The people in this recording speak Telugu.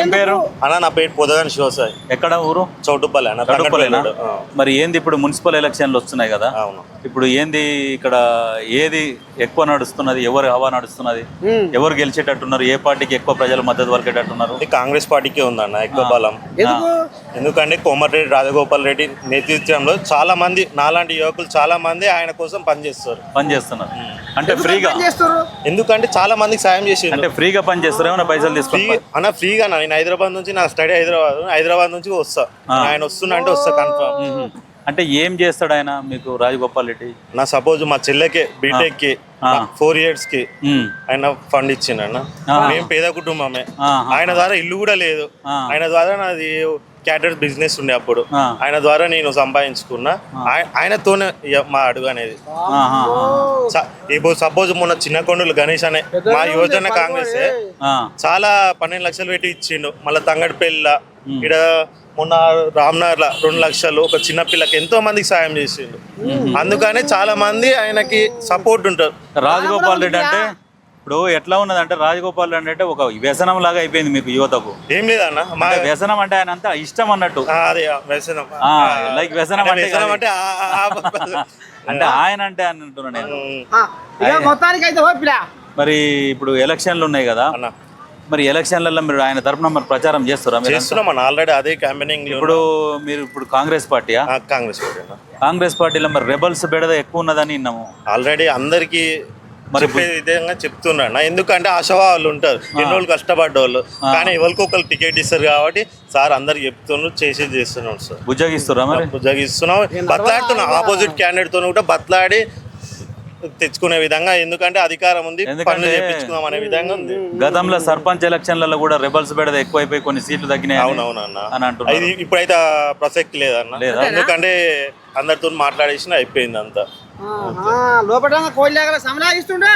ఏం పేరు అన్న నా పేరు పొదగని శివసాయి. ఎక్కడ ఊరు? చౌటుపల్లి అన్న. చౌటుపల్లినా? మరి ఏంది ఇప్పుడు మున్సిపల్ ఎలక్షన్లు వస్తున్నాయి కదా, అవును. ఇప్పుడు ఏంది ఇక్కడ ఏది ఎక్కువ నడుస్తున్నది, ఎవరు హవా నడుస్తున్నది, ఎవరు గెలిచేటట్టున్నారు, ఏ పార్టీకి ఎక్కువ ప్రజలు మద్దతు పలికేటట్టున్నారు? కాంగ్రెస్ పార్టీకే ఉందన్న ఎక్కువ బలం. ఎందుకంటే కోమటిరెడ్డి రాజగోపాల్ రెడ్డి నేతృత్వంలో చాలా మంది నాలాంటి యువకులు చాలా మంది ఆయన కోసం పనిచేస్తున్నారు. అంటే ఫ్రీగా? ఎందుకంటే చాలా మందికి సాయం చేసి అంటే ఫ్రీగా పని చేస్తారు, ఏమైనా పైసలు తీసుకుని? అన్న ఫ్రీగా నేను హైదరాబాద్ నుంచి నా స్టడీ హైదరాబాద్ నుంచి వస్తా. ఆయన వస్తున్నా అంటే వస్తా కన్ఫర్మ్. అంటే ఏం చేస్తాడు ఆయన మీకు రాజగోపాల్ రెడ్డి? నా సపోజ్ మా చెల్లెకి బీటెక్ కి 4 years కి ఆయన ఫండ్ ఇచ్చిండన్న. మేము పేద కుటుంబమే. ఆయన ద్వారా ఇల్లు కూడా లేదు. ఆయన ద్వారా నాది క్యాటర్స్ బిజినెస్ ఉండే అప్పుడు. ఆయన ద్వారా నేను సంపాదించుకున్నా. ఆయనతోనే మా అడుగు అనేది. ఇప్పుడు సపోజ్ మొన్న చిన్న కొండలు గణేష్ అనే మా యువజన కాంగ్రెస్ చాలా 12 లక్షలు పెట్టి ఇచ్చిండు. మళ్ళీ తంగడిపల్లిలా ఇక్కడ మొన్న రామ్నగర్లో 2 లక్షలు ఒక చిన్న పిల్లకి ఎంతో మందికి సాయం చేసిండు. అందుకనే చాలా మంది ఆయనకి సపోర్ట్ ఉంటారు. రాజగోపాల్ రెడ్డి అంటే ఇప్పుడు ఎట్లా ఉన్నదంటే, రాజగోపాల్ రెడ్డి అంటే ఒక వ్యసనం లాగా అయిపోయింది మీకు యువతకు. ఏం లేదన్న, మా వ్యసనం అంటే ఆయన అంతా ఇష్టం అన్నట్టు. అదే వ్యసనం. లైక్ వ్యసనం అంటే అంటే ఆయన అంటే అని అంటున్నా నేను. మరి ఇప్పుడు ఎలక్షన్లు ఉన్నాయి కదా, మరి ఎలక్షన్లలో మీరు ఆయన తరపున మరి ప్రచారం చేస్తారా? చేస్తున్నాం ఆల్రెడీ, అదే క్యాంపెయినింగ్. ఇప్పుడు మీరు ఇప్పుడు కాంగ్రెస్ పార్టీయా? కాంగ్రెస్ పార్టీలో మరి రెబల్స్ బెడద ఎక్కువ ఉన్నదని విన్నాము. ఆల్రెడీ అందరికి మరి విధంగా చెప్తున్నా. ఎందుకంటే ఆశావాళ్ళు ఉంటారు, ఎన్ని రోజులు కష్టపడ్డవాళ్ళు, కానీ ఎవరికి ఒకరు టికెట్ ఇస్తారు కాబట్టి సార్ అందరికి చెప్తున్నారు, చేస్తున్నాం సార్. బుజ్జగిస్తున్నా? మరి బుజ్జగిస్తున్నాం, బతలాడుతున్నాం. ఆపోజిట్ క్యాండిడేట్ తో కూడా బతలాడి తెచ్చుకునే విధంగా, ఎందుకంటే అధికారం ఉంది, పనులు చేయించుకుందాం అనే విధంగా ఉంది. గతంలో సర్పంచ్ ఎలక్షన్లలో కూడా రెబల్స్ బెడద ఎక్కువైపోయి కొన్ని సీట్లు తగ్గినాయి. అవునవునన్న అని అంటున్నారు. ఇప్పుడైతే ప్రసక్తి లేదన్న, ఎందుకంటే అందరితో మాట్లాడేసిన అయిపోయింది అంతా. లోపల కోళ్ళ సమలా ఇస్తుండే